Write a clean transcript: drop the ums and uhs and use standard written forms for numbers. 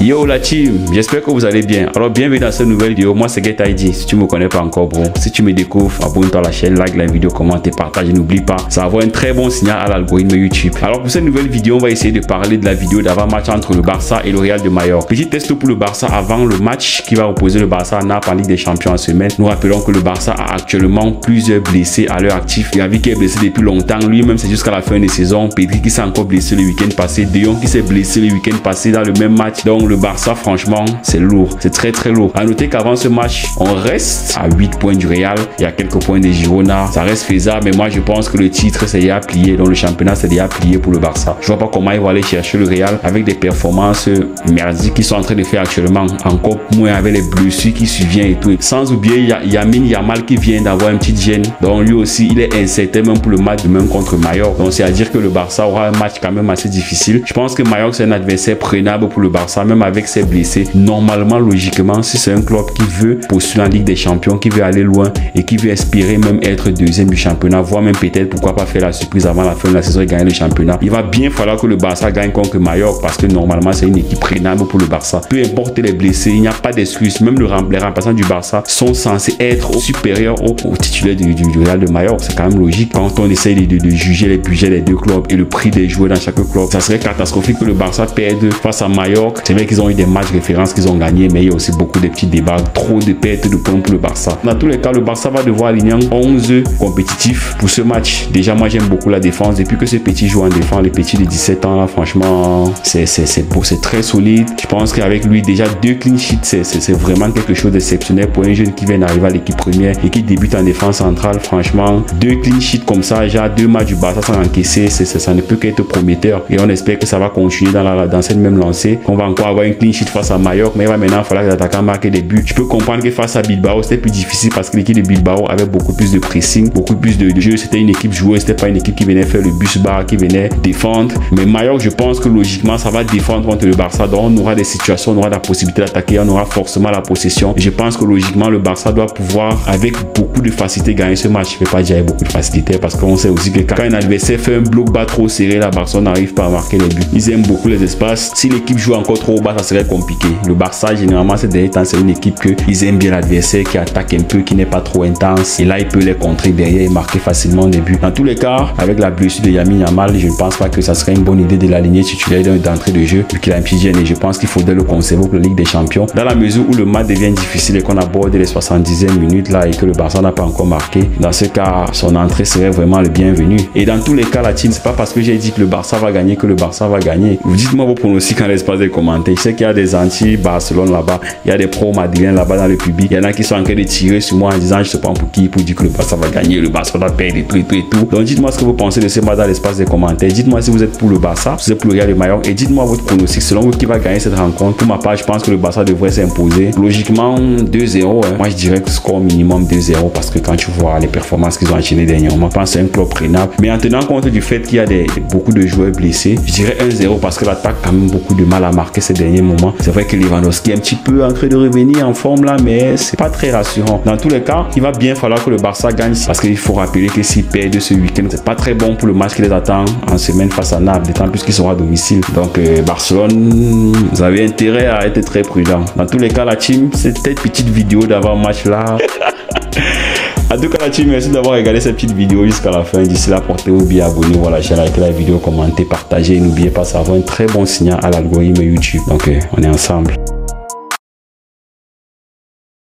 Yo la team, j'espère que vous allez bien. Alors bienvenue dans cette nouvelle vidéo, moi c'est GetID. Si tu me connais pas encore bro, si tu me découvres, abonne-toi à la chaîne, like la vidéo, commente et partage et n'oublie pas, ça va avoir un très bon signal à l'algorithme YouTube. Alors pour cette nouvelle vidéo, on va essayer de parler de la vidéo d'avant-match entre le Barça et le Real de Majorque. Petit test pour le Barça avant le match qui va opposer le Barça à Naples en Ligue des Champions en semaine. Nous rappelons que le Barça a actuellement plusieurs blessés à l'heure actif. Gavi qui est blessé depuis longtemps, lui-même c'est jusqu'à la fin de saison. Pedri qui s'est encore blessé le week-end passé, De Jong qui s'est blessé le week-end passé dans le même match. Donc le Barça franchement c'est lourd, c'est très lourd. À noter qu'avant ce match on reste à 8 points du Real, il y a quelques points des Girona, ça reste faisable, mais moi je pense que le titre c'est déjà plié, donc le championnat c'est déjà plié pour le Barça. Je vois pas comment ils vont aller chercher le Real avec des performances merdiques qu'ils sont en train de faire actuellement, encore moins avec les blessures qui suivent et tout. Sans oublier Lamine Yamal qui vient d'avoir une petite gêne, donc lui aussi il est incertain même pour le match de même contre Majorque. Donc c'est à dire que le Barça aura un match quand même assez difficile. Je pense que Majorque c'est un adversaire prenable pour le Barça, même avec ses blessés. Normalement, logiquement, si c'est un club qui veut postuler en Ligue des Champions, qui veut aller loin et qui veut espérer même être deuxième du championnat, voire même peut-être pourquoi pas faire la surprise avant la fin de la saison et gagner le championnat, il va bien falloir que le Barça gagne contre Majorque parce que normalement c'est une équipe prenable pour le Barça. Peu importe les blessés, il n'y a pas d'excuse. Même les remplaçants du Barça sont censés être supérieurs aux titulaires du Real de Majorque. C'est quand même logique quand on essaye de juger les budgets des deux clubs et le prix des joueurs dans chaque club. Ça serait catastrophique que le Barça perde face à Majorque. C'est vrai qu'ils ont eu des matchs références qu'ils ont gagné, mais il y a aussi beaucoup de petits débats, trop de pertes de points pour le Barça. Dans tous les cas, le Barça va devoir aligner 11 compétitifs pour ce match. Déjà, moi j'aime beaucoup la défense. Depuis que ce petit joue en défense, les petits de 17 ans là, franchement, c'est beau, c'est très solide. Je pense qu'avec lui, déjà 2 clean sheets, c'est vraiment quelque chose d'exceptionnel pour un jeune qui vient d'arriver à l'équipe première et qui débute en défense centrale. Franchement, 2 clean sheets comme ça, déjà 2 matchs du Barça sans encaisser, ça ne peut qu'être prometteur. Et on espère que ça va continuer dans cette même lancée. On va encore avoir une clean sheet face à Majorque, mais il va maintenant falloir que les attaquants marquent des buts. Je peux comprendre que face à Bilbao, c'était plus difficile parce que l'équipe de Bilbao avait beaucoup plus de pressing, beaucoup plus de jeu. C'était une équipe joueuse, c'était pas une équipe qui venait faire le bus bar, qui venait défendre. Mais Majorque, je pense que logiquement, ça va défendre contre le Barça. Donc, on aura des situations, on aura la possibilité d'attaquer, on aura forcément la possession. Et je pense que logiquement, le Barça doit pouvoir, avec beaucoup de facilité, gagner ce match. Je ne vais pas dire avec beaucoup de facilité parce qu'on sait aussi que quand un adversaire fait un bloc bas trop serré, la Barça n'arrive pas à marquer les buts. Ils aiment beaucoup les espaces. Si l'équipe joue encore trop bas, ça serait compliqué. Le Barça, généralement, ces derniers temps, c'est une équipe qu'ils aiment bien l'adversaire, qui attaque un peu, qui n'est pas trop intense. Et là, il peut les contrer derrière et marquer facilement des buts. Dans tous les cas, avec la blessure de Lamine Yamal, je ne pense pas que ça serait une bonne idée de l'aligner titulaire d'entrée de jeu, vu qu'il a un petit gêne. Et je pense qu'il faudrait le conserver pour la Ligue des Champions. Dans la mesure où le match devient difficile et qu'on aborde les 70e minutes là et que le Barça n'a pas encore marqué, dans ce cas, son entrée serait vraiment le bienvenu. Et dans tous les cas, la team, c'est pas parce que j'ai dit que le Barça va gagner que le Barça va gagner. Vous dites-moi vos pronostics dans l'espace des commentaires. Je sais qu'il y a des anti-Barcelone là-bas, il y a des pro-madrilènes là-bas dans le public. Il y en a qui sont en train de tirer sur moi en disant je sais pas pour qui, pour dire que le Barça va gagner, le Barça va perdre et tout. Donc dites-moi ce que vous pensez de ce match dans l'espace des commentaires. Dites-moi si vous êtes pour le Barça, si vous êtes pour le Real de Majorque et dites-moi votre pronostic selon vous qui va gagner cette rencontre. Pour ma part, je pense que le Barça devrait s'imposer. Logiquement 2-0. Moi je dirais que score minimum 2-0 parce que quand tu vois les performances qu'ils ont enchaînées dernièrement, je pense que c'est un club prenable. Mais en tenant compte du fait qu'il y a beaucoup de joueurs blessés, je dirais 1-0 parce que l'attaque a quand même beaucoup de mal à marquer ces derniers moments. C'est vrai que Lewandowski est un petit peu en train de revenir en forme là, mais c'est pas très rassurant. Dans tous les cas, il va bien falloir que le Barça gagne parce qu'il faut rappeler que s'il perd ce week-end, c'est pas très bon pour le match qui les attend en semaine face à Naples, d'autant plus qu'il sera à domicile. Donc Barcelone, vous avez intérêt à être très prudent. Dans tous les cas, la team, c'était une petite vidéo d'avant-match là. En tout cas la team, merci d'avoir regardé cette petite vidéo jusqu'à la fin. D'ici là, portez-vous bien, abonnez-vous à la chaîne, likez la vidéo, commentez, partagez et n'oubliez pas, ça va avoir un très bon signal à l'algorithme YouTube. Donc on est ensemble.